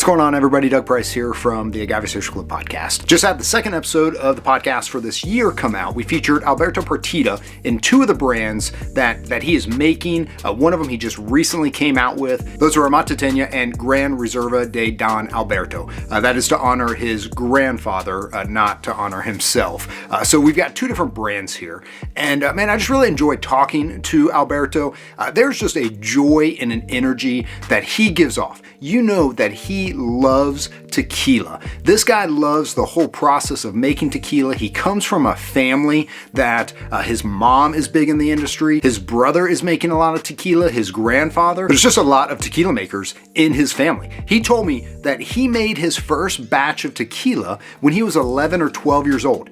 going on, everybody? Doug Price here from the Agave Social Club podcast. Just had the second episode of the podcast for this year come out. We featured Alberto Partida in two of the brands that he is making. One of them he just recently came out with. Those are Amatitena and Gran Reserva de Don Alberto. That is to honor his grandfather, not to honor himself. So we've got two different brands here. And man, I just really enjoyed talking to Alberto. There's just a joy and an energy that he gives off. You know that he loves tequila. This guy loves the whole process of making tequila. He comes from a family that his mom is big in the industry. His brother is making a lot of tequila. His grandfather. There's just a lot of tequila makers in his family. He told me that he made his first batch of tequila when he was 11 or 12 years old.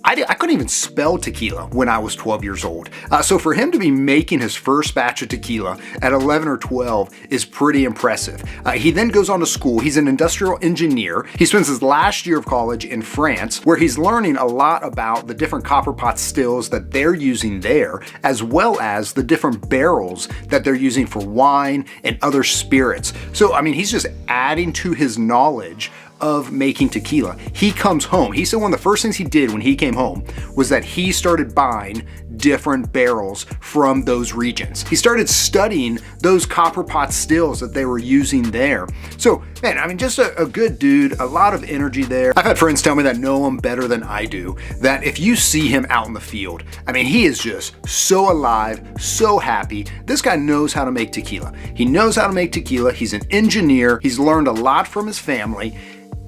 I couldn't even spell tequila when I was 12 years old. So for him to be making his first batch of tequila at 11 or 12 is pretty impressive. He then goes on to school. He's an industrial engineer. He spends his last year of college in France, where he's learning a lot about the different copper pot stills that they're using there, as well as the different barrels that they're using for wine and other spirits. So, I mean, he's just adding to his knowledge of making tequila. He comes home. He said one of the first things he did when he came home was that he started buying different barrels from those regions. He started studying those copper pot stills that they were using there. So, man, I mean, just a good dude, a lot of energy there. I've had friends tell me that know him better than I do, that if you see him out in the field, I mean, he is just so alive, so happy. This guy knows how to make tequila. He knows how to make tequila. He's an engineer. He's learned a lot from his family.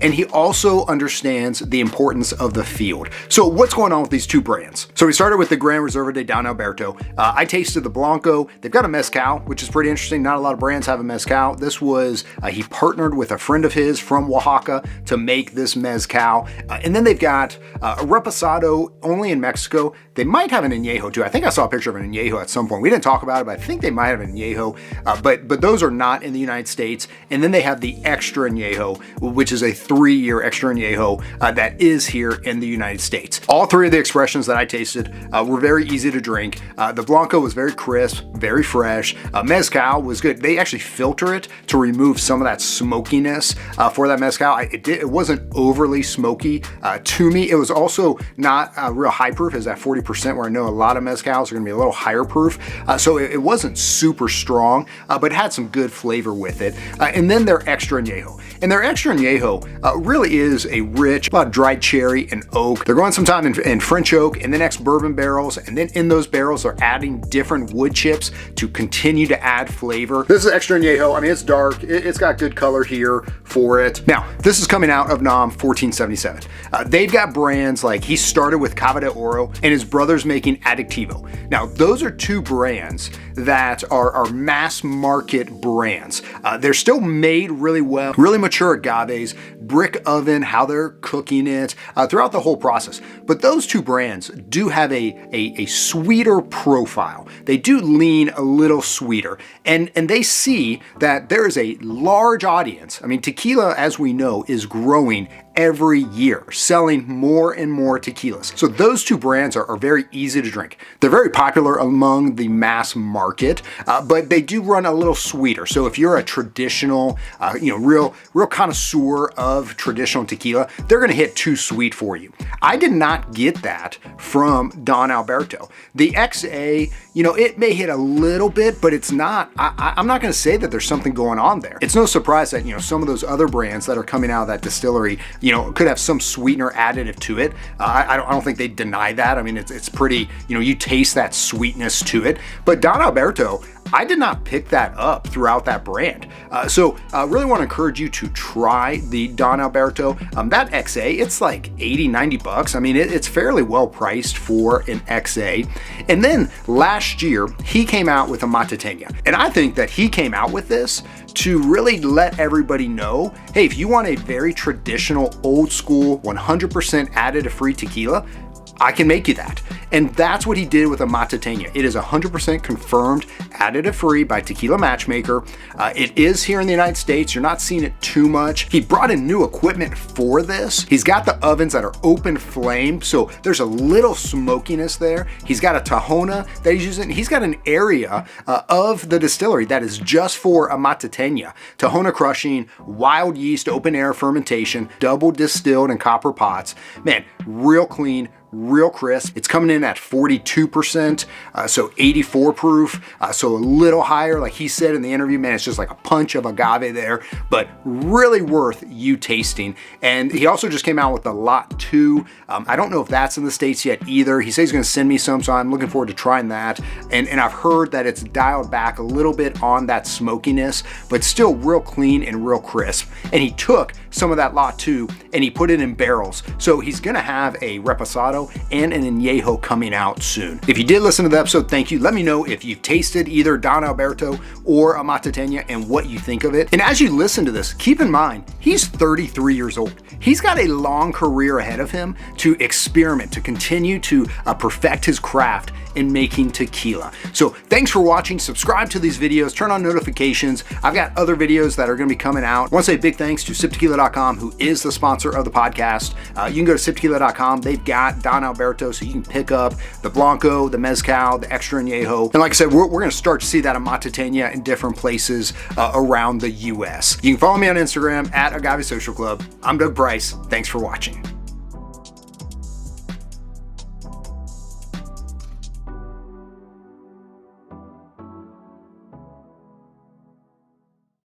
And he also understands the importance of the field. So what's going on with these two brands? So we started with the Gran Reserva de Don Alberto. I tasted the Blanco. They've got a mezcal, which is pretty interesting. Not a lot of brands have a mezcal. This was, he partnered with a friend of his from Oaxaca to make this mezcal. And then they've got a Reposado only in Mexico. They might have an añejo too. I think I saw a picture of an añejo at some point. We didn't talk about it, but I think they might have an añejo. But those are not in the United States. And then they have the extra añejo, which is a 3-year extra añejo that is here in the United States. All three of the expressions that I tasted were very easy to drink. The Blanco was very crisp, very fresh. Mezcal was good. They actually filter it to remove some of that smokiness for that mezcal. It wasn't overly smoky to me. It was also not real high proof. It was at 40%, where I know a lot of mezcals are going to be a little higher proof. So it wasn't super strong, but it had some good flavor with it. And then their extra añejo. And their extra añejo really is a rich, a lot of dried cherry and oak. They're going sometime in French oak and then ex-bourbon barrels. And then in those barrels, they're adding different wood chips to continue to add flavor. This is extra añejo. I mean, it's dark. It's got good color here for it. Now, this is coming out of NAM 1477. They've got brands like, he started with Cava de Oro and his brother's making Adictivo. Now, those are two brands that are mass market brands. They're still made really well, really mature agaves, brick oven, how they're cooking it throughout the whole process. But those two brands do have a sweeter profile. They do lean a little sweeter. And they see that there is a large audience. I mean, tequila, as we know, is growing every year, selling more and more tequilas. So those two brands are very easy to drink. They're very popular among the mass market, but they do run a little sweeter. So if you're a traditional, real connoisseur of traditional tequila, they're gonna hit too sweet for you. I did not get that from Don Alberto. The XA, it may hit a little bit, but it's not, I'm not gonna say that there's something going on there. It's no surprise that, some of those other brands that are coming out of that distillery, could have some sweetener additive to it. I don't think they deny that. I mean, it's pretty, you taste that sweetness to it. But Don Alberto, I did not pick that up throughout that brand. So I really want to encourage you to try the Don Alberto. That XA, it's like 80, 90 bucks. I mean, it's fairly well priced for an XA. And then last year, he came out with a Amatitena. And I think that he came out with this to really let everybody know, hey, if you want a very traditional, old school, 100% additive free tequila, I can make you that. And that's what he did with Amatitena. It is 100% confirmed, additive free by Tequila Matchmaker. It is here in the United States. You're not seeing it too much. He brought in new equipment for this. He's got the ovens that are open flame, so there's a little smokiness there. He's got a Tahona that he's using. He's got an area of the distillery that is just for Amatitena. Tahona crushing, wild yeast, open air fermentation, double distilled in copper pots. Man, real clean, real crisp. It's coming in at 42%, so 84 proof, so a little higher. Like he said in the interview, man, it's just like a punch of agave there, but really worth you tasting. And he also just came out with the Lot 2. I don't know if that's in the States yet either. He says he's gonna send me some, so I'm looking forward to trying that. And I've heard that it's dialed back a little bit on that smokiness, but still real clean and real crisp. And he took some of that Lot 2 and he put it in barrels. So he's gonna have a Reposado and an Añejo coming out soon. If you did listen to the episode, thank you. Let me know if you've tasted either Don Alberto or Amatitena and what you think of it. And as you listen to this, keep in mind, he's 33 years old. He's got a long career ahead of him to experiment, to continue to perfect his craft in making tequila. So thanks for watching. Subscribe to these videos, turn on notifications. I've got other videos that are gonna be coming out. I wanna say a big thanks to siptequila.com, who is the sponsor of the podcast. You can go to siptequila.com. They've got Don Alberto, so you can pick up the Blanco, the Mezcal, the Extra Añejo. And like I said, we're gonna start to see that Amatitena in different places around the US. You can follow me on Instagram at Agave Social Club. I'm Doug Price. Thanks for watching.